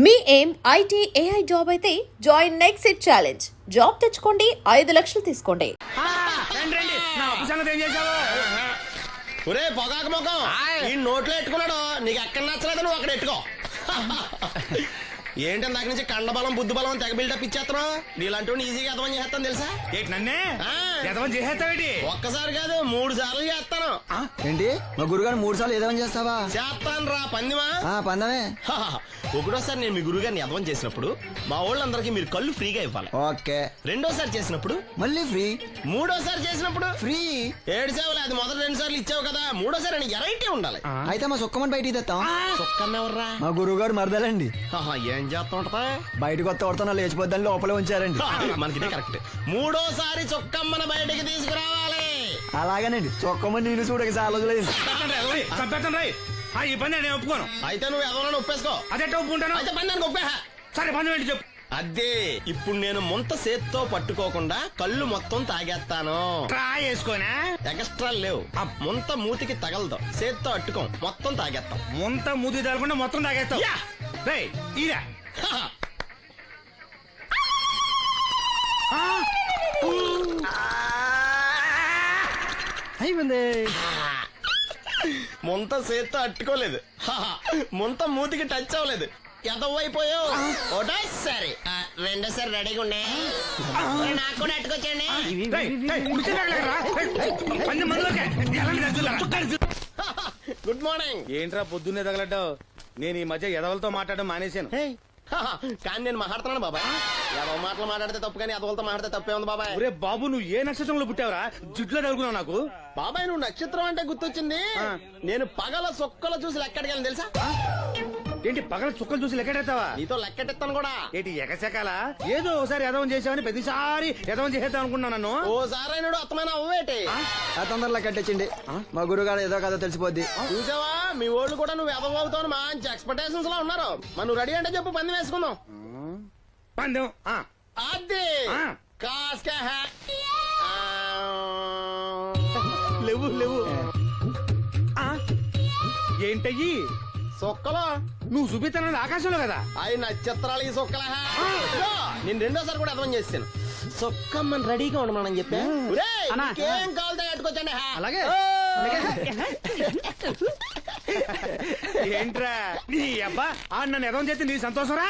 మీ ఏం IT AI job అయితే join next it challenge. Job తెచ్చుకోండి, 5 లక్షలు తీసుకోండి. ఒరే పొగాకు ముఖం, ఈ నోట్లో ఎట్టుకున్నాడు. నీకు ఎక్కడ నచ్చలేదు, నువ్వు అక్కడ ఎట్టుకో. ఏంటి దాని నుంచి కండబలం బుద్ధి బలం తెగ బిల్డప్ ఇచ్చేస్తున్నావు. నీలాంటి ఈజీగా ఎదవం చేస్తాను తెలుసా? ఏంటి నన్నే ఎదవం చేసేస్తావేటి? ఒక్కసారి కాదు 3 సార్లు చేస్తాను. ఏంటి మా గురుగారు 3 సార్లు ఏదేమని చేస్తావా? చేస్తాను రా పందిమా. పందమే. ఒకటోసారి నేను మీ గురుగారిని ఎదవం చేసినప్పుడు మా వాళ్ళందరికీ మీరు కళ్ళు ఫ్రీగా ఇవ్వాలి. ఓకే. రెండోసారి చేసినప్పుడు మళ్ళీ ఫ్రీ. మూడోసారి చేసినప్పుడు ఫ్రీ. 7 సేవలు. అది మొదటి 2 సార్లు ఇచ్చావు కదా, మూడోసారి అని ఎరైటీ ఉండాలి. అయితే మా సుక్కమని బయటికి తెస్తాం. చొక్కమ్మెవర్రా? మా గురుగారు మరదలండి. ఏం చేస్తా ఉంటదా? బయటకు వస్తా కొడతా లేచిపోద్దని లోపలే ఉంచారండి. మనకిదే కరెక్ట్. మూడోసారి చొక్కమ్మని బయటికి తీసుకురావాలి. అలాగేనండి. చొక్కమని నేను చూడక చాలా రోజులైంది. ఈ పని నేను ఒప్పుకోను. అయితే నువ్వు ఎవరైనా ఒప్పేసుకో. అదెట్ట ఒప్పుకుంటాను? అయితే పని దానికి ఒప్పేహ. సరే పని ఏంటి చెప్పు. అదే ఇప్పుడు నేను ముంత చేత్తో పట్టుకోకుండా కళ్ళు మొత్తం తాగేస్తాను. ట్రై చేసుకోనా? ఎక్స్ట్రా లేవు. ముంత మూతికి తగలదు, చేత్తో అట్టుకోం, మొత్తం తాగేస్తాం. ముంత మూతి తగలకుండా మొత్తం తాగేస్తావు. రేయ్ ఇరా. అయిపోయింది. ముంత చేత్తో అట్టుకోలేదు, ముంత మూతికి టచ్ అవ్వలేదు. ఎదవైపోయావు. ఒకటోసారి రెండోసారి రెడీగా ఉండే. నాకు కూడా అట్టుకొచ్చండి. Good morning. ఏంట్రా పొద్దున్నే తగలడ్డావు? నేను ఈ మధ్య ఎదవలతో మాట్లాడడం మానేశాను. కానీ నేను మాట్లాడుతున్నాను బాబాయ్. ఎదవ మాటలు మాట్లాడితే తప్పు, కానీ ఎదవలతో మాట్లాడితే తప్పే ఉంది బాబాయ్. ఒరే బాబు, నువ్వు ఏ నక్షత్రంలో పుట్టావురా? జుట్లో తగులుకున్నావు నాకు. బాబాయ్ నువ్వు నక్షత్రం అంటే గుర్తొచ్చింది. నేను పగల సొక్కలు చూసి లెక్కడికి తెలుసా? ఏంటి పగల చుక్కలు చూసి లెక్కెడతావా? నీతో లెక్కెట్టిస్తాను కూడా. ఏంటి ఎగసెకాల? ఏదో ఒకసారి ఎదవం చేసావని ప్రతిసారి ఎదవం చేసేద్దాం అనుకున్నా నన్ను. ఓసారి అయినాడు అత్తమైన అవ్వేటి. తొందరలో కట్టించండి. మా గురుగారు ఏదో కదా తెలిసిపోద్ది. చూసావా, మీ వాళ్ళు కూడా నువ్వు ఎదవవుతావు మంచి ఎక్స్పెక్టేషన్స్ లో ఉన్నారు. మరి నువ్వు రెడీ అంటే చెప్పు, పందెం వేసుకుందాం. పందెం అది కాస్క లేవు లేవు. ఏంటయ్యి సొక్కలో నువ్వు చూపిస్తానది ఆకాశంలో కదా? అవి నక్షత్రాలు ఈ సొక్కల. నేను రెండోసారి కూడా అర్థం చేస్తాను. సొక్కమ్మని రెడీగా ఉండమని చెప్పా. ఏం కావాలి కట్టుకోవచ్చండి. అలాగే. ఏంట్రా నీ అబ్బా నన్ను ఎదవం చేస్తే నీ సంతోషరా?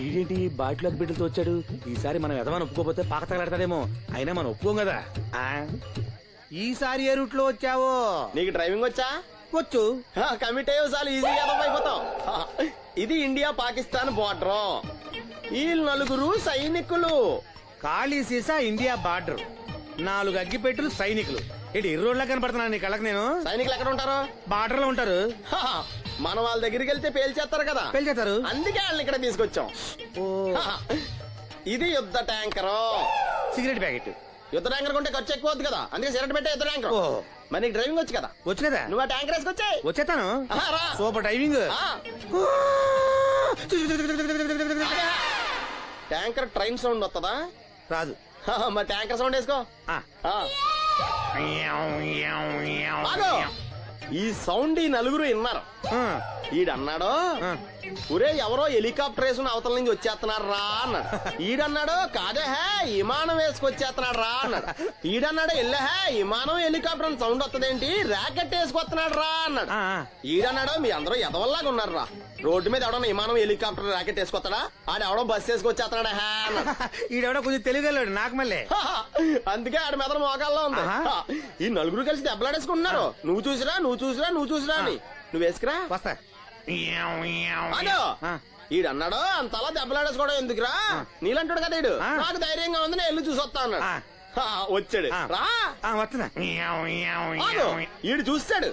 ఏంటి బాటిలోకి బిడ్డలతో వచ్చాడు? ఈసారి మనం ఎదవని ఒప్పుకోపోతే పాక తగలాడతాడేమో. అయినా మనం ఒప్పుకోం కదా. ఈసారి ఏ రూట్ లో వచ్చావో? నీకు డ్రైవింగ్ వచ్చా? వచ్చు. కమిట్ అయ్యే సార్లు ఈజీగా అయిపోతావు. ఇది ఇండియా పాకిస్తాన్ బోర్డర్. ఈ 4 సైనికులు. ఖాళీ సీసా ఇండియా బార్డర్, 4 అగ్గిపెట్టులు సైనికులు. ఏంటి ఇర్రోడ్లా కనపడుతున్నా నీ కళ్ళకి నేను? సైనికులు ఎక్కడ ఉంటారు? బార్డర్ లో ఉంటారు. మనం వాళ్ళ దగ్గరికి వెళ్తే పేల్చేస్తారు కదా, పేల్చేస్తారు. అందుకే వాళ్ళని ఇక్కడ తీసుకొచ్చాం. ఇది యుద్ధ ట్యాంకరు. Cigarette packet. యుద్ధ ట్యాంకర్ కొంటే ఖర్చు ఎక్కువ అవుతుంది కదా, అందుకే సిగరెట్ పెట్టే యుద్ధ ట్యాంకర్. మరి నీకు డ్రైవింగ్ వచ్చు కదా? వచ్చు కదా. నువ్వు ఆ ట్యాంకర్ వేసుకొచ్చాయి. వచ్చేస్తాను. Super driving. Tanker train sound వస్తుందా? రాదు. మరి ట్యాంకర్ సౌండ్ వేసుకో. ఈ సౌండ్ ఈ 4 విన్నారు. ఈడన్నాడు, ఒరే ఎవరో హెలికాప్టర్ వేసుకుని అవతల నుంచి వచ్చేస్తున్నారు రా అన్నాడు. ఈడన్నాడు, కాదే విమానం వేసుకొచ్చేస్తున్నాడు రా అన్నాడు. ఈడన్నాడు, ఎల్లహే విమానం హెలికాప్టర్ అని సౌండ్ వస్తుందేంటి, ర్యాకెట్ వేసుకొస్తున్నాడు రా అన్నాడు. ఈడన్నాడు, మీ అందరూ ఎదవల్లాగా ఉన్నారు రా, రోడ్డు మీద ఎవడన్నా విమానం హెలికాప్టర్ ర్యాకెట్ వేసుకొస్తాడా? ఆడెవడో బస్సు వేసుకొచ్చేస్తున్నాడా అన్నాడు. ఈడెవడో కొంచెం తెలియగలడు నాకు మళ్ళీ. అందుకే ఆడ మీద మోకాల్లో ఉంది. ఈ 4 కలిసి దెబ్బలాడేసుకుంటున్నారు. నువ్వు చూసిరా అని. నువ్వు వేసుకురా. వస్తా. ఈడన్నాడు, అంతలా దెబ్బలాడేసుకోవడం ఎందుకురా, నీలంటాడు కదా ఈడు. నాకు ధైర్యంగా ఉంది, నేను చూసి వస్తా అన్నాడు. వచ్చాడు రా. వస్తున్నా. ఈడు చూస్తాడు,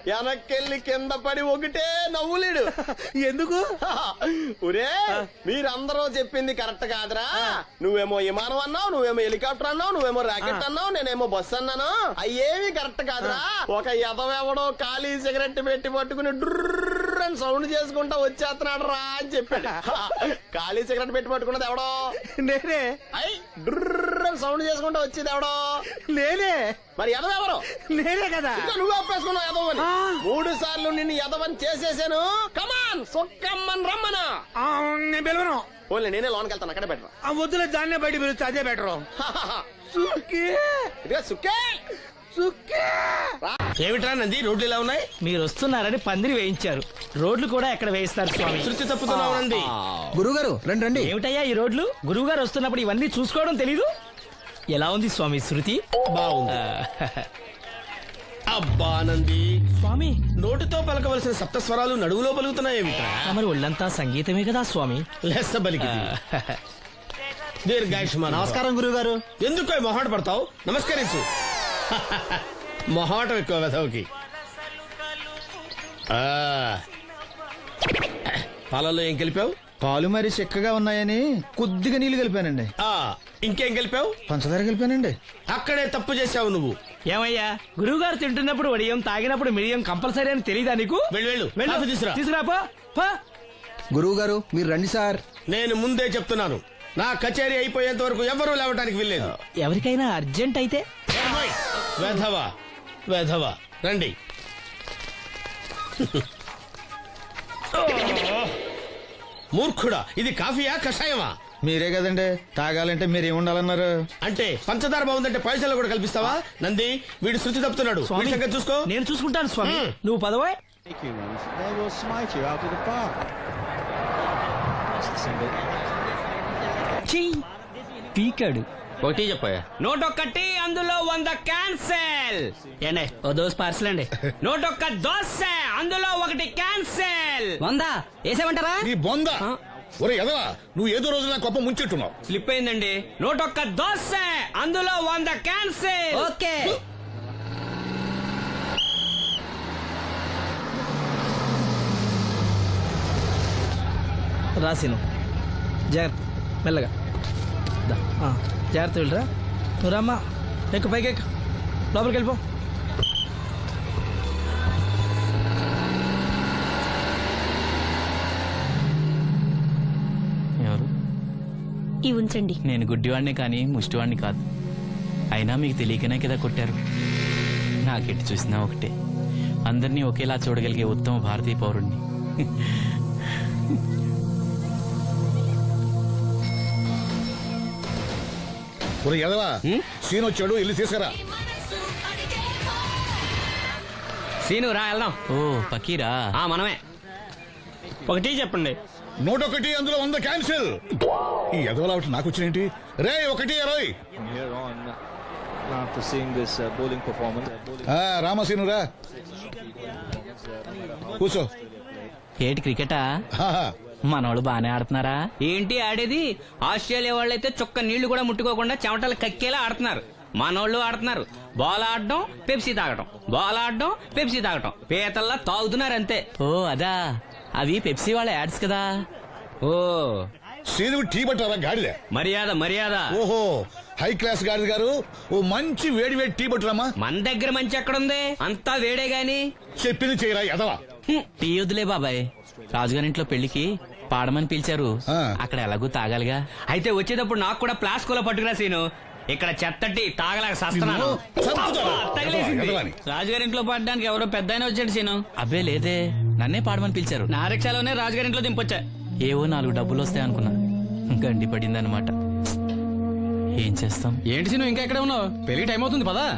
వెనక్కెళ్ళి కింద పడి ఒకటే నవ్వులేడు. ఎందుకు? ఒరే మీరందరూ చెప్పింది కరెక్ట్ కాదురా. నువ్వేమో విమానం అన్నావు, నువ్వేమో హెలికాప్టర్ అన్నావు, నువ్వేమో రాకెట్ అన్నావు, నేనేమో బస్సు అన్నాను. అయ్యేవి కరెక్ట్ కాదురా. ఒక ఎదవెవడో ఖాళీ సిగరెట్ పెట్టి పట్టుకుని డ్రర్ అని సౌండ్ చేసుకుంటా వచ్చేస్తున్నాడు రా అని చెప్పాడు. ఖాళీ సిగరెట్ పెట్టి పట్టుకున్నది ఎవడో? నేనే. అయ్యి డ్రర్ అని సౌండ్ చేసుకుంటా వచ్చేది ఎవడో? నేనే మరి ఎదవెవరు? నేనే కదా. ఇంకా నువ్వు ఒప్పేసుకున్నావు ఎదవని. 3 సార్లు నిన్ను ఎదవని చేసేసాను. కమాన్ సొక్కమ్మన్ రమ్మనా. ఆ, నేను పిలవను. ఓన్లీ నేనే లోన్కి వెళ్తాను, అక్కడే బెటర్. ఆ వద్దులే, దాన్నే బయట పిలుస్తా, అదే బెటరు. సుక్కే ఇదిగా సుక్కే సుక్కే. ఏమిట్రా నంది, రోడ్లు ఇలా ఉన్నాయి? మీరు వస్తున్నారని పందిరి వేయించారు. రోడ్లు కూడా ఎక్కడ వేయిస్తారు స్వామి? శృతి తప్పుతున్నావు నంది. గురుగారు రండి రండి. ఏమిటయ్యా ఈ రోడ్లు? గురువు గారు వస్తున్నప్పుడు ఇవన్నీ చూసుకోవడం తెలీదు? ఎలా ఉంది స్వామి శృతి? బాగుంది. అబ్బా నంది, స్వామి నోటితో పలకవలసిన సప్తస్వరాలు నడువులో పలుకుతున్నాయేమిట్రా? మరి ఒళ్ళంతా సంగీతమే కదా స్వామి. లెస్స బలికి దీర్ఘాయుష్మాన్. నమస్కారం గురుగారు. ఎందుకో మొహాట పడతావు? నమస్కరించు. మొహాటం ఎక్కువ వెధవుకి. పాలల్లో ఏం కలిపావు? పాలు మరి చిక్కగా ఉన్నాయని కొద్దిగా నీళ్లు కలిపానండి. ఇంకేం కలిపావు? పంచదార కలిపానండి. అక్కడే తప్పు చేశావు నువ్వు. ఏమయ్యా గురువు గారు తింటున్నప్పుడు వడియం, తాగినప్పుడు మిడియం కంపల్సరీ అని తెలీదా నీకు? వెళ్ళు కాఫీ తీసురా. తీసుకురా పో. గురువు గారు మీరు రండి సార్. నేను ముందే చెప్తున్నాను, నా కచేరీ అయిపోయేంత వరకు ఎవరూ లేవటానికి వెళ్ళలేదు. ఎవరికైనా అర్జెంట్ అయితే వెధవా వెధవా రండి. మూర్ఖుడా, ఇది కాఫీయా కషాయమా? మీరే కదండి తాగాలంటే మీరేముండాలన్నారు. అంటే పంచదార బాగుందంటే పైసలు కూడా కల్పిస్తావా? నంది, వీడు శృతి తప్పుతున్నాడు. స్వామి, వీడి సంగతి చూసుకో. నేను చూసుకుంటాను స్వామి. నువ్వు పదవా. They will smite you out of the park. పీకాడు. ఒకటి చెప్పాయా? 101 అందులో 100 క్యాన్సెల్. ఏండే ఓ దోస్ పార్సల్ అండి. 101 దోశ అందులో 1 క్యాన్సెల్. 100 వేసేమంటారా? నీ బొంద ఒరే ఎదవా, నువ్వు ఏదో రోజు నా గొప్ప ముంచెట్టున్నావు. స్లిప్ అయిందండి. 101 దోశ అందులో 100 క్యాన్సెల్. ఓకే. రాసిను జాగ్రత్త, మెల్లగా జాగ్రత్త వెళ్ళరా. నువ్వు రామ్మా, ఎక్కు పైకి ఎక్కు, లోపలికి వెళ్ళిపో. ఎవరు? ఇవి ఉంచండి. నేను గుడ్డివాడిని కానీ ముష్టివాడిని కాదు. అయినా మీకు తెలియకనే కదా కొట్టారు. నాకెట్టి చూసినా ఒకటే, అందరినీ ఒకేలా చూడగలిగే ఉత్తమ భారతీయ పౌరుణ్ణి. ఒరే ఎదవా, సీన్ వచ్చాడు, ఇల్లు తీసుకురా. సీను రా వెళ్దాం. ఓ పకీరా, మనమే. ఒకటి చెప్పండి. 101 అందులో 100 క్యాన్సిల్. ఈ ఎదవలా ఒకటి నాకు వచ్చినేంటి రే? 1-20. From here on, after seeing this bowling performance, రామసీను రా, కూర్చో. ఏటి క్రికెటా? మనోళ్ళు బానే ఆడుతున్నారా? ఏంటి ఆడేది? ఆస్ట్రేలియా వాళ్ళైతే చుక్క నీళ్లు కూడా ముట్టుకోకుండా చెమటలు కక్కేలా ఆడుతున్నారు. మనోళ్ళు ఆడుతున్నారు బాల్ ఆడడం, పెప్సీ తాగటం, బాల్ ఆడడం, పెప్సీ తాగటం, పీతల్లా తాగుతున్నారు అంతే. ఓ అదా, అవి పెప్సీ వాళ్ళ యాడ్స్ కదా. ఓ సీను టీ పట్టారా గాడిలే? మర్యాద మర్యాద. ఓహో, హై క్లాస్ గాడి గారు, ఓ మంచి వేడి వేడి టీ పట్టురామా. మన దగ్గర మంచి ఎక్కడుంది, అంతా వేడే గాని. చెప్పింది చేయరా ఎదవా. టీ వద్దులే బాబాయ్, రాజుగారింట్లో పెళ్లికి పాడమని పిలిచారు, అక్కడ ఎలాగూ తాగాలిగా. అయితే వచ్చేటప్పుడు నాకు కూడా ప్లాస్కోలో పట్టుకురా సీను. ఇక్కడ చెత్తటి తాగలేక సస్తున్నాను. రాజుగారింట్లో పాడడానికి ఎవరో పెద్ద వచ్చాడు సీను. అబ్బే లేదే, నన్నే పాడమని పిలిచారు. నా రిక్షాలోనే రాజుగారింట్లో దింపొచ్చా. ఏవో 4 డబ్బులు వస్తాయి అనుకున్నా, గండి పడింది అనమాట. ఏం చేస్తాం? ఏంటి సీను ఇంకా ఎక్కడ ఉన్నావు? పెళ్లి టైం అవుతుంది పదా.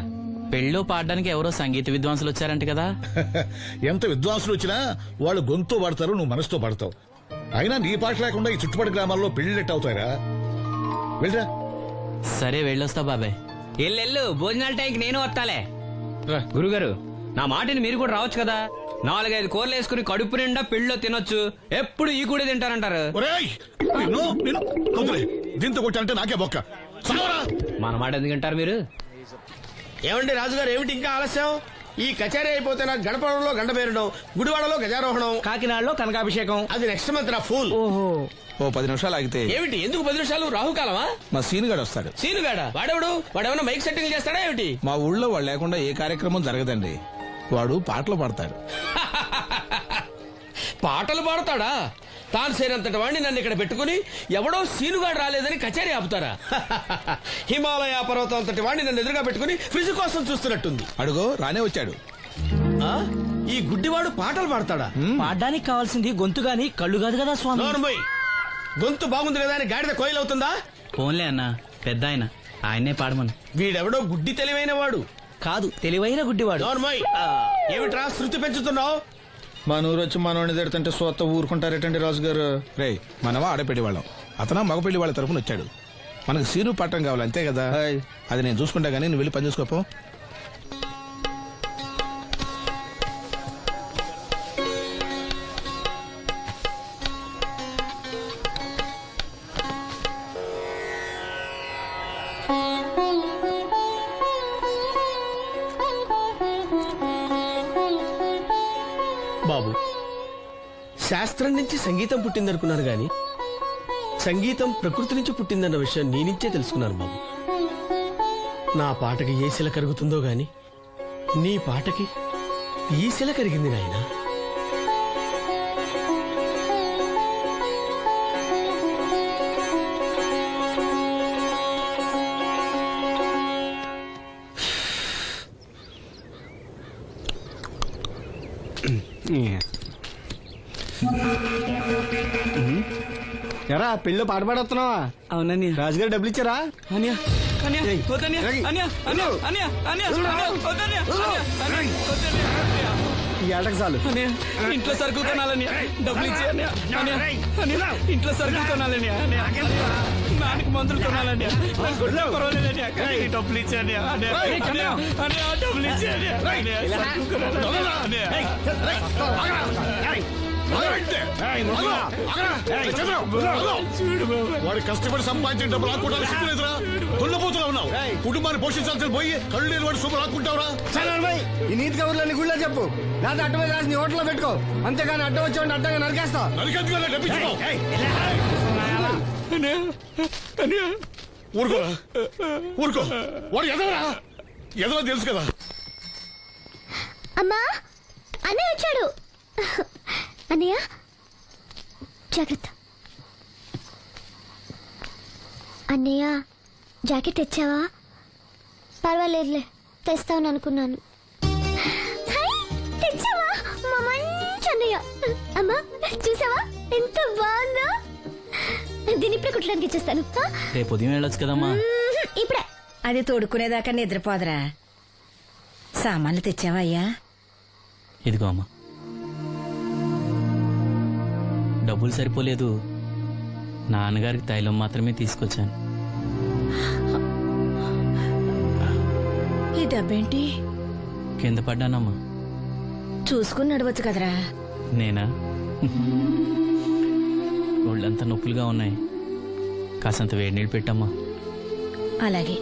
పెళ్ళిలో పాడడానికి ఎవరో సంగీత విద్వాంసులు వచ్చారంట కదా. ఎంత విద్వాంసులు వచ్చినా వాళ్ళు గొంతు పడతారు, నువ్వు మనసుతో పడతావు. అయినా నీ పాట లేకుండా ఈ చుట్టుపక్కల గ్రామాల్లో పెళ్లిళ్ళెట్ అవుతాయిరా. వెళ్ళరా. సరే వెళ్ళొస్తా బాబాయ్. ఎల్లెళ్ళు, భోజనాల టైంకి నేను వస్తాలే. గురుగారు, నా మాటిని మీరు కూడా రావచ్చు కదా. 4-5 కూరలు వేసుకుని కడుపు నిండా పెళ్ళిలో తినొచ్చు. ఎప్పుడు ఈ కూడా తింటారంటారు. దీంతో కొట్టాలంటే నాకే బొక్క. మన మాట ఎందుకంటారు మీరు? ఏమండి రాజుగారు, ఏమిటి ఇంకా ఆలస్యం? ఈ కచేరీ అయిపోతే నాకు గడపడంలో గంట పేరడం, గుడివాడలో గజారోహణం, కాకినాడలో కనకాభిషేకం. అది నెక్స్ట్ మంత్ నా ఫూల్. ఓహో, ఓ 10 నిమిషాలు ఆగితే. ఏమిటి, ఎందుకు 10 నిమిషాలు? రాహుకాలమా? మా సీనుగాడు వస్తాడు. సీనుగాడా? వాడేమన్నా మైక్ సెట్టింగ్ చేస్తాడా ఏమిటి? మా ఊళ్ళో వాడు లేకుండా ఏ కార్యక్రమం జరగదండి. వాడు పాటలు పాడతాడు. పాటలు పాడతాడా? తాను సేనంతటి వాడిని నన్ను ఇక్కడ పెట్టుకుని ఎవడో సీనుగాడు రాలేదని కచేరీ ఆపుతారా? హిమాలయ పర్వతం అంతటి వాడిని నన్ను ఎదురుగా పెట్టుకుని ఫ్రిజ్ కోసం చూస్తున్నట్టుంది. అడుగో రానే వచ్చాడు. ఆ? ఈ గుడ్డివాడు పాటలు పాడతాడా? పాడడానికి కావాల్సింది గొంతు గాని కళ్ళు కాదు కదా స్వామి. నోర్మోయ్, గొంతు బాగుంది కదా అని గాడిద కోయిలవుతుందా? ఫోన్లే అన్న, పెద్ద ఆయన, ఆయన్నే పాడమను. వీడెవడో గుడ్డి తెలివైన వాడు కాదు, తెలివైన గుడ్డివాడు. నోర్మోయ్, ఏమిట్రా శృతి పెంచుతున్నావు? మన ఊరు వచ్చి మనోడిని తిడుతుంటే సొత్త ఊరుకుంటారేటండి రాజుగారు? రే మనవా ఆడపెళ్లి వాళ్ళం, అతను మగపెళ్లి వాళ్ళ తరఫున వచ్చాడు. మనకు సీను పట్టం కావాలి అంతే కదా. హాయ్. అది నేను చూసుకుంటా గానీ నువ్వు వెళ్ళి పని చూసుకోపో. బాబు, శాస్త్రం నుంచి సంగీతం పుట్టిందనుకున్నారు గాని సంగీతం ప్రకృతి నుంచి పుట్టిందన్న విషయం నీ నుంచే తెలుసుకున్నాను బాబు. నా పాటకి ఏ శిల కరుగుతుందో గాని నీ పాటకి ఈ శిల కరిగింది నాయనా. ఎరా పెళ్ళి పాట పాడుతున్నావా? అవునని రాజుగారు డబ్బులు ఇచ్చారా? ఈ ఏటకు చాలు. ఇంట్లో సరుకులు కొనాలని డబ్బులు ఇచ్చి ఇంట్లో సరుకులు కొనాలని నాన్నకి మందులు కొనాలని డబ్బులు ఇచ్చాని డబ్బులు ఇచ్చాని వాడు కష్టపడి సంపాదించిన డబ్బు రాకుండా సిగ్గులేదురా? దున్నపోతున్నా ఉన్నావు. కుటుంబాన్ని పోషించాల్సిన పోయి కళ్ళు లేని వాడు సొమ్ము రాకుంటావురా? ఈ నీతి కబుర్లన్నీ గుళ్ళో చెప్పు, లేదా అడ్డమే రాసి నీ హోటల్లో పెట్టుకో. అంతేగాని అడ్డం వచ్చేవాడిని అడ్డంగా నరికేస్తా. నరికెందుకు డబ్బిచ్చుకో. ఊరుకోరా, ఊరుకో. వాడు ఎదవరా? ఎదవ తెలుసు కదా. అమ్మా, అన్నయ్య వచ్చాడు. అన్నయ్య జాగ్రత్త. అన్నయ్య జాకెట్ తెచ్చావా? పర్వాలేదులే, తెస్తావని అనుకున్నాను. తెచ్చావా? మా మంచి అన్నయ్య. అమ్మా చూసావా ఎంత బాగుందో? దీన్ని ఇప్పుడే కుట్టడానికి ఇచ్చేస్తాను. రేపు ఉదయం వెళ్ళొచ్చు కదమ్మా. ఇప్పుడే. అది తోడుకునేదాకా నిద్రపోదరా. సామాన్లు తెచ్చావా అయ్యా? ఇదిగో అమ్మా, డబ్బులు సరిపోలేదు, నాన్నగారికి తైలం మాత్రమే తీసుకొచ్చాను. ఈ డబ్బేంటి? కింద పడ్డానమ్మా. చూసుకుని నడవచ్చు కదరా. నేనా? ఒళ్ళంతా నొప్పులుగా ఉన్నాయి, కాసంత వేడి నీళ్ళు పెట్టమ్మా. అలాగే.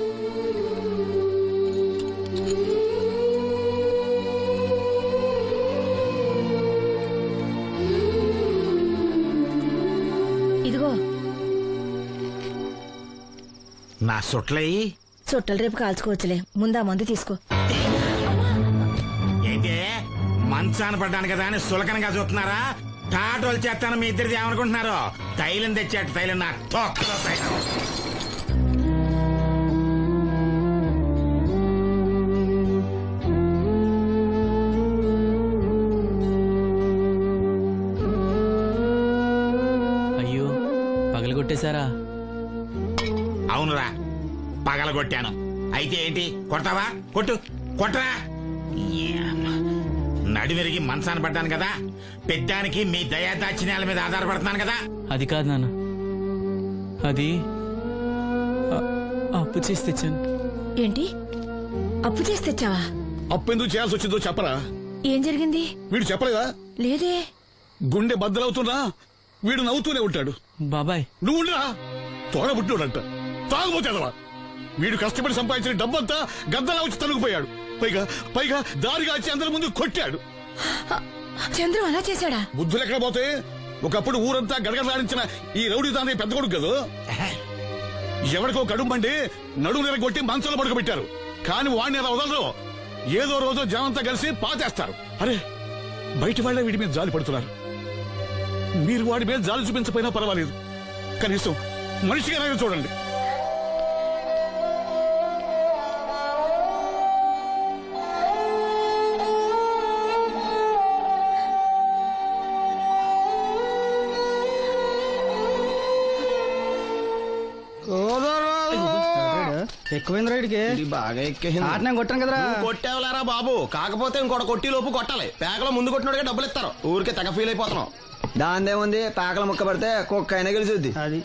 ఇదిగో నా సొట్లయి చుట్టలు రేపు కాల్చుకోవచ్చులే, ముందా మందు తీసుకో. ఏంటే మంచాన పడ్డాను కదా అని సులకనగా చూస్తున్నారా? టాటోలు చేస్తాను మీ ఇద్దరిది ఏమనుకుంటున్నారు? తైలం తెచ్చాడు, తైలం నా తొక్కలో తైలం. అయ్యో, పగలగొట్టేశారా? అవునురా, పగలగొట్టాను. అయితే ఏంటి, కొడతావా? కొట్టు, కొట్టరా. నడివిరిగి మంచాన పడ్డాను కదా, పెద్దానికి మీ దయాదాచిన్యాల మీద ఆధారపడుతున్నాను కదా. అది కాదు నాన్న, అది అప్పు చేసి తెచ్చాను. ఏంటి, అప్పు చేసి తెచ్చావా? అప్పు ఎందుకు చేయాల్సి వచ్చిందో చెప్పరా? ఏం జరిగింది? వీడు చెప్పలేదా? లేదే. గుండె బద్దలవుతున్నా వీడు నవ్వుతూనే ఉంటాడు. బాబాయ్ నువ్వు ఉండరా, తోడబుట్టినోడంట, తాగుపోతేదవా. వీడు కష్టపడి సంపాదించిన డబ్బంతా గద్దలా వచ్చి తనుకుపోయాడు. పైగా పైగా దారిగా వచ్చి అందరి ముందు కొట్టాడు. చంద్రు అలా చేశాడా? బుద్ధులు ఎక్కడ పోతే, ఒకప్పుడు ఊరంతా గడగడలాడించిన ఈ రౌడీ దాని పెద్ద కొడుకు కదా. ఎవరికో కడుంబండి నడుము నిరగొట్టి మంచంలో పడుకోబెట్టారు. కాని వాడిని అలా వదలరు. ఏదో రోజు జనంతా కలిసి పాతేస్తారు. అరే, బయట వాళ్ళే వీడి మీద జాలి పడుతున్నారు. మీరు వాడి మీద జాలి చూపించకపోయినా పర్వాలేదు, కనీసం మనిషిగా చూడండి. ఎక్కువైంది రైడ్కి బాగా ఎక్కేసింది. ఆటనే కొట్టాను కదరా. కొట్టేవలేరా బాబు, కాకపోతే ఇంకోటి కొట్టి లోపు కొట్టాలి. పేకలో ముందు కొట్టినోడిగా డబ్బులు ఇస్తారు. ఊరికే తెగ ఫీల్ అయిపోతున్నావు. దాందేముంది, పేకల ముక్క పడితే కుక్క అయినా గెలిచుద్ది. అది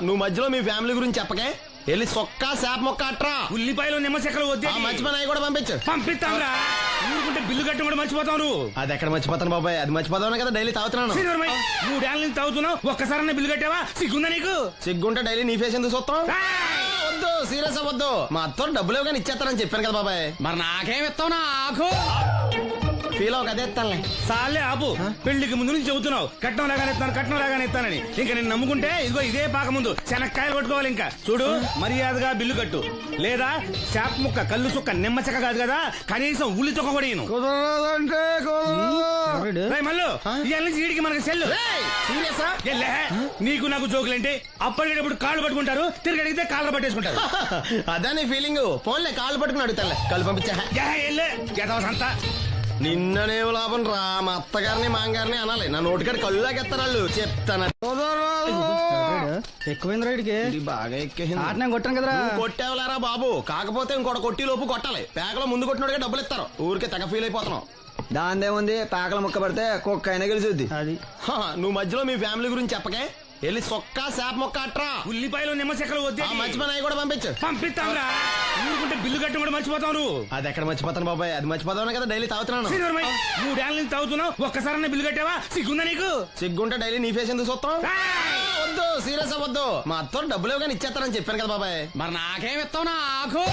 నువ్వు మధ్యలో మీ ఫ్యామిలీ గురించి చెప్పకే. వెళ్ళి సొక్క శాప మొక్క అట్రా. ఉల్లిపాయలు నిమ్మచెక్కలు వద్దే. మంచి పని అవి కూడా పంపించు. పంపిస్తాంరా. ఊరుకుంటే బిల్లు కట్టడం కూడా మర్చిపోతావు నువ్వు. అది ఎక్కడ మర్చిపోతాను బాబాయ్, అది మర్చిపోతాను కదా డైలీ తాగుతున్నాను. 3 ఏళ్ళ నుంచి తాగుతున్నావు, ఒక్కసారి బిల్లు కట్టావా? సిగ్గుందా నీకు? సిగ్గుంటే డైలీ నీ ఫేస్ ఎందుకు చూస్తాం? వద్దు, సీరియస్ అవ్వద్దు. మా అత్తో డబ్బులు ఇవ్వగానే ఇచ్చేస్తారని చెప్పాను కదా బాబాయ్. మరి నాకేం ఇస్తావు నాకు? ఫీల్ అవ్వక అదే ఇస్తానులే. సాలే ఆపు. పెళ్లికి ముందు నుంచి చెబుతున్నావు కట్నం లాగానే ఇస్తాను, కట్నం లాగానే ఇస్తానని. ఇంకా నేను నమ్ముకుంటే ఇదిగో ఇదే పాక ముందు శనక్కాయలు కొట్టుకోవాలి. ఇంకా చూడు, మర్యాదగా బిల్లు కట్టు, లేదా చేప ముక్క, కళ్ళు చుక్క, నిమ్మ చెక్క కాదు కదా, కనీసం ఉల్లి చుక్క కూడా ఇయ్యను. మళ్ళీ ఇవాళ నుంచి వీడికి మనకి సెల్లు. ఎల్లే, నీకు నాకు జోకులంటే అప్పటికేటప్పుడు కాళ్ళు పట్టుకుంటారు, తిరిగి అడిగితే కాళ్ళు పట్టేసుకుంటారు. అదే నీ ఫీలింగ్. ఫోన్లే కాళ్ళు పట్టుకుని అడుగుతానులే, కళ్ళు పంపించా. సంతా నిన్ననేం లాభం రా. మా అత్తగారిని మాంగారిని అనాలి, నా నోటికాడ కళ్ళు లాగెత్తారు వాళ్ళు. చెప్తాను. ఎక్కువైంది రైడ్కి బాగా ఎక్కేసింది. ఆటనే కొట్టాను కదరా. కొట్టేవలేరా బాబు, కాకపోతే ఇంకోటి కొట్టి లోపు కొట్టాలి. పేకలో ముందు కొట్టినోడిగా డబ్బులు ఇస్తారు. ఊరికే తెగ ఫీల్ అయిపోతున్నావు. దాందేముంది, పేకల ముక్క పడితే కుక్క అయినా గెలిచుద్ది. అది నువ్వు మధ్యలో మీ ఫ్యామిలీ గురించి చెప్పకే. వెళ్ళి సొక్క శాప మొక్క అట్రా. ఉల్లిపాయలు నిమ్మచెక్కలు వద్దే. మంచి పని అవి కూడా పంపించు. పంపిస్తాంరా. ఊరుకుంటే బిల్లు కట్టడం కూడా మర్చిపోతావు నువ్వు. అది ఎక్కడ మర్చిపోతాను బాబాయ్, అది మర్చిపోతాను కదా డైలీ తాగుతున్నాను. 3 ఏళ్ళ నుంచి తాగుతున్నావు, ఒక్కసారి బిల్లు కట్టావా? సిగ్గుందా నీకు? సిగ్గుంటే డైలీ నీ ఫేస్ ఎందుకు చూస్తాం? వద్దు, సీరియస్ అవ్వద్దు. మా అత్తో డబ్బులు ఇవ్వగానే ఇచ్చేస్తారని చెప్పాను కదా బాబాయ్. మరి నాకేం ఇస్తావు నాకు?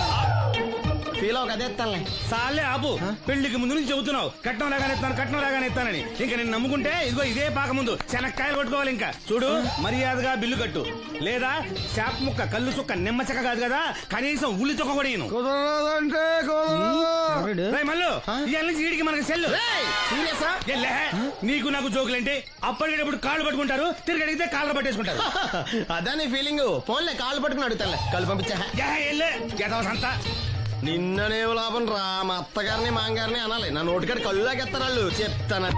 ఫీల్ అవ్వక అదే ఇస్తానులే. సాలే ఆపు. పెళ్లికి ముందు నుంచి చెబుతున్నావు కట్నం లాగానే ఇస్తాను, కట్నం లాగానే ఇస్తానని. ఇంకా నేను నమ్ముకుంటే ఇదిగో ఇదే పాక ముందు శనక్కాయలు కొట్టుకోవాలి. ఇంకా చూడు, మర్యాదగా బిల్లు కట్టు, లేదా చేప ముక్క, కళ్ళు చుక్క, నిమ్మ చెక్క కాదు కదా, కనీసం ఉల్లి చుక్క కూడా ఇయ్యను. మళ్ళీ ఇవాళ నుంచి వీడికి మనకి సెల్లు. ఎల్లే, నీకు నాకు జోకులంటే అప్పటికేటప్పుడు కాళ్ళు పట్టుకుంటారు, తిరిగి అడిగితే కాళ్ళు పట్టేసుకుంటారు. అదే నీ ఫీలింగ్. ఫోన్లే కాళ్ళు పట్టుకుని అడుగుతానులే, కళ్ళు పంపించా. సంతా నిన్ననేం లాభం రా. మా అత్తగారిని మాంగారిని అనాలి, నా నోటికాడ కళ్ళు లాగెత్తారు వాళ్ళు. చెప్తాను.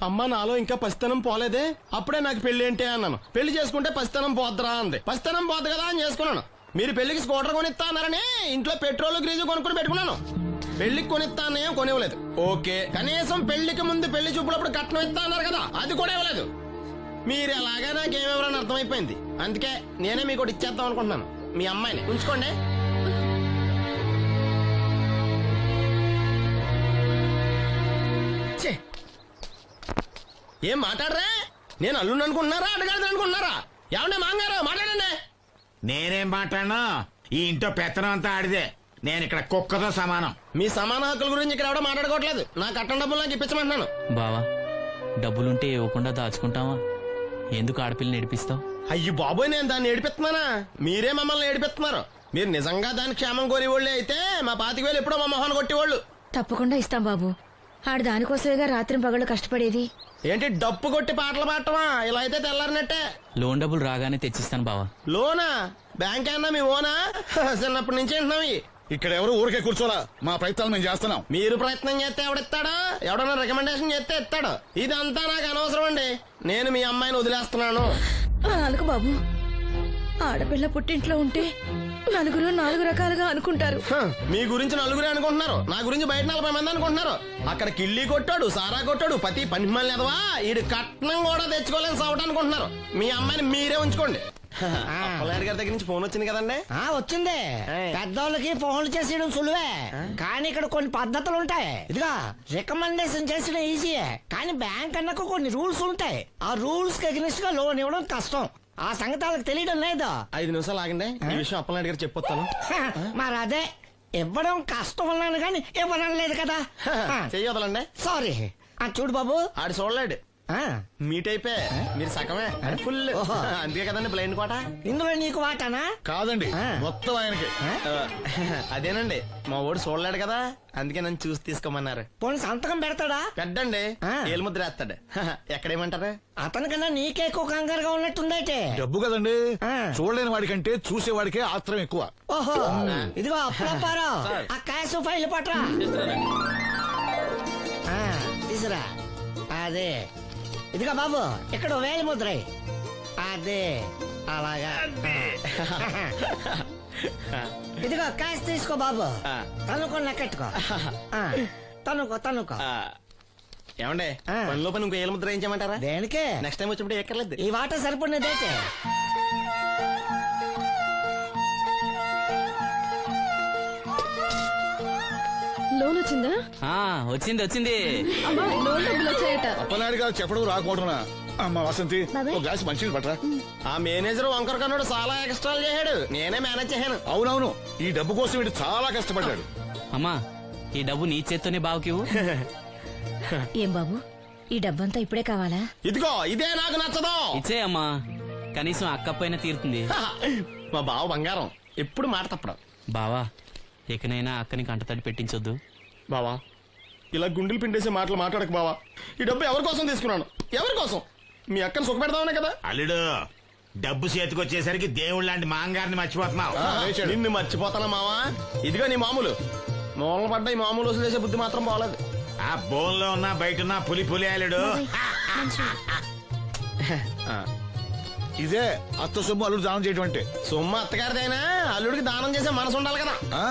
అమ్మ, నాలో ఇంకా పసితనం పోలేదే. అప్పుడే నాకు పెళ్లి ఏంటి అన్నాను. పెళ్లి చేసుకుంటే పసితనం పోద్దురా అంది. పసితనం పోద్దు కదా అని చేసుకున్నాను. మీరు పెళ్లికి స్కూటర్ కొనిస్తా అన్నారని ఇంట్లో పెట్రోల్ గ్రీజు కొనుక్కుని పెట్టుకున్నాను. పెళ్లికి కొనిస్తా అన్నయ్యం కొనివ్వలేదు. ఓకే, కనీసం పెళ్లికి ముందు పెళ్లి చూపులప్పుడు కట్నం ఇస్తా అన్నారు కదా, అది కూడా ఇవ్వలేదు. మీరు ఎలాగా నాకేమెవరని అర్థమైపోయింది. అందుకే నేనే మీకు ఇచ్చేద్దాం అనుకుంటున్నాను. మీ అమ్మాయిని ఉంచుకోండి. ఏం మాట్లాడరా? నేను అల్లుండి అనుకుంటున్నారా, అడగాలి అనుకుంటున్నారా? ఏమన్నా మాంగారు మాట్లాడండి. నేనేం మాట్లాడను, ఈ ఇంట్లో పెత్తనం అంతా ఆడిదే. నేను ఇక్కడ కుక్కతో సమానం. మీ సమాన హక్కుల గురించి ఇక్కడ ఎవడో మాట్లాడుకోవట్లేదు. నా కట్టం డబ్బులు నాకు ఇప్పించమంటున్నాను. బావా, డబ్బులుంటే ఇవ్వకుండా దాచుకుంటావా? ఎందుకు ఆడపిల్లని ఏడిపిస్తావు? అయ్యి బాబోయ్, నేను దాన్ని ఏడిపిస్తున్నానా? మీరే మమ్మల్ని ఏడిపిస్తున్నారు. మీరు నిజంగా దాని క్షేమం కోరేవాళ్ళే అయితే మా 25,000 ఎప్పుడో మా మొహాన్ని కొట్టేవాళ్ళు. తప్పకుండా ఇస్తాం బాబు. ఆడు దానికోసమేగా రాత్రి పగళ్ళు కష్టపడేది. ఏంటి డప్పు కొట్టి పాటలు పాడటమా? ఇలా అయితే తెల్లారినట్టే. లోన్ డబ్బులు రాగానే తెచ్చిస్తాను బావా. లోనా? బ్యాంక్ అన్నా మీ ఓనా? చిన్నప్పటి నుంచి వింటున్నాం. ఇక్కడ ఎవరు ఊరికే కూర్చోరా, మా ప్రయత్నాలు మేము చేస్తున్నాం. మీరు ప్రయత్నం చేస్తే ఎవడిస్తాడా? ఎవడన్నా రికమెండేషన్ చేస్తే ఇస్తాడు. ఇదంతా నాకు అనవసరం అండి. నేను మీ అమ్మాయిని వదిలేస్తున్నాను. అనుకు బాబు, ఆడపిల్ల పుట్టింట్లో ఉంటే నలుగురు 4 రకాలుగా అనుకుంటారు. మీ గురించి నలుగురే అనుకుంటున్నారు, నా గురించి బయట 40 మంది అనుకుంటున్నారు. అక్కడ కిళ్ళి కొట్టాడు, సారా కొట్టాడు, పతి పని మళ్ళీ ఎదవా, ఈడు కట్నం కూడా తెచ్చుకోలేని సవట అనుకుంటున్నారు. మీ అమ్మాయిని మీరే ఉంచుకోండి. అప్పలనాయుడు గారి దగ్గర నుంచి ఫోన్ వచ్చింది కదండి. వచ్చింది. పెద్దోళ్ళకి ఫోన్లు చేసేయడం సులువే, కానీ ఇక్కడ కొన్ని పద్ధతులు ఉంటాయి. ఇదిగా రికమెండేషన్ చేసడం ఈజీయే, కానీ బ్యాంక్ అన్నకు కొన్ని రూల్స్ ఉంటాయి. ఆ రూల్స్ కి అగ్నిస్ట్ గా లోన్ ఇవ్వడం కష్టం. ఆ సంగతి వాళ్ళకి తెలియడం లేదు. 5 నిమిషాలు ఆగండి, ఈ విషయం అప్పలనాయుడు గారు చెప్పొస్తాను. మరి అదే ఇవ్వడం కష్టం అన్నాను కానీ ఇవ్వడం లేదు కదా. చెయ్యొదలండి. సారీ. చూడు బాబు, ఆడు చూడలేడు. మీట్ అయిపోయి మీరు సగమే ఫుల్ ఓహో. అందుకే కదండి బ్లైండ్ కోట ఇందులో నీకు వాటానా? కాదండి మొత్తం ఆయనకి. అదేనండి మా ఓడు చూడలేడు కదా అందుకే నన్ను చూసి తీసుకోమన్నారు. పోనీ సంతకం పెడతాడా? పెద్దండి ఏలు ముద్ర వేస్తాడు. ఎక్కడేమంటారు? అతనికన్నా నీకే ఎక్కువ కంగారుగా ఉన్నట్టుందైతే. డబ్బు కదండి, ఆ. చూడలేని వాడికంటే చూసేవాడికే ఆత్రం ఎక్కువ. ఓహో ఇదిగో అప్పుడప్పారావు, ఆ క్యాష్ ఫైల్ పట్రా. తీసురా. అదే ఇదిగో బాబు, ఇక్కడ వేలి ముద్రై. అదే అలాగా. ఇదిగో క్యాష్ తీసుకో బాబు, తనుకో లెక్కెట్టుకో. తనుకో. ఏమండి పనిలో పని ఇంకో ఏలు ముద్ర ఏం చేయమంటారా? దేనికే? నెక్స్ట్ టైం వచ్చినప్పుడు ఎక్కర్లేదు. ఈ వాట సరిపడినదైతే. లోన్ వచ్చిందా? వచ్చింది అమ్మా, లోన్ డబ్బులు వచ్చాయట. అప్పనాయుడు గారు చెప్పడం రాకపోవడం. అమ్మ వసంతి, బాబాయ్. ఒక గ్లాస్ మంచినీళ్ళు పట్టరా. ఆ మేనేజర్ వంకర కన్నాడు చాలా ఎక్స్ట్రాలు చేశాడు, నేనే మేనేజ్ చేశాను. అవునవును, ఈ డబ్బు కోసం వీడు చాలా కష్టపడ్డాడు. అమ్మా ఈ డబ్బు నీ చేత్తోనే బావుకివు. ఏం బాబు, ఈ డబ్బంతా ఇప్పుడే కావాలా? ఇదిగో ఇదే నాకు నచ్చదు. ఇచ్చే అమ్మా, కనీసం అక్కపోయినా తీరుతుంది. మా బావ బంగారం ఎప్పుడు మాట తప్పడం. బావా ఇకనైనా అక్కని కంటతడి పెట్టించొద్దు. బావా ఇలా గుండెలు పిండేసే మాటలు మాట్లాడక బావా. ఈ డబ్బు ఎవరి కోసం తీసుకున్నాను? ఎవరి కోసం? మీ అక్కను సుఖపెడదామనే కదా. అల్లుడు డబ్బు చేతికొచ్చేసరికి దేవుళ్ళ లాంటి మాంగారిని మర్చిపోతున్నావు. నిన్ను మర్చిపోతానా మావా? ఇదిగో నీ మామూలు మూలలు పడ్డ ఈ మామూలు వసూలు చేసే బుద్ధి మాత్రం బాగలేదు. ఆ బోన్లో ఉన్నా బయట ఉన్నా పులి అల్లుడు. ఇదే అత్త సొమ్ము అల్లుడు దానం చేయడం అంటే. సొమ్ము అత్తగారిదైనా అల్లుడికి దానం చేసే మనసు ఉండాలి కదా. ఆ